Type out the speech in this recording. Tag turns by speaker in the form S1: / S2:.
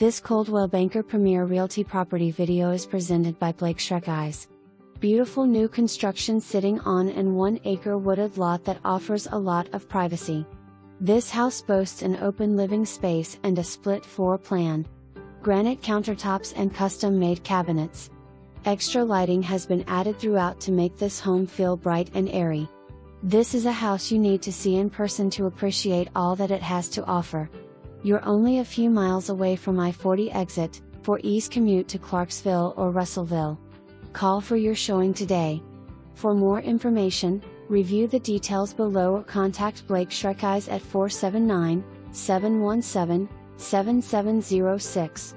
S1: This Coldwell Banker Premier Realty property video is presented by Schreckhise. Beautiful new construction sitting on an 1-acre wooded lot that offers a lot of privacy. This house boasts an open living space and a split floor plan. Granite countertops and custom-made cabinets. Extra lighting has been added throughout to make this home feel bright and airy. This is a house you need to see in person to appreciate all that it has to offer. You're only a few miles away from I-40 exit, for ease commute to Clarksville or Russellville. Call for your showing today. For more information, review the details below or contact Schreckhise at 479-717-7706.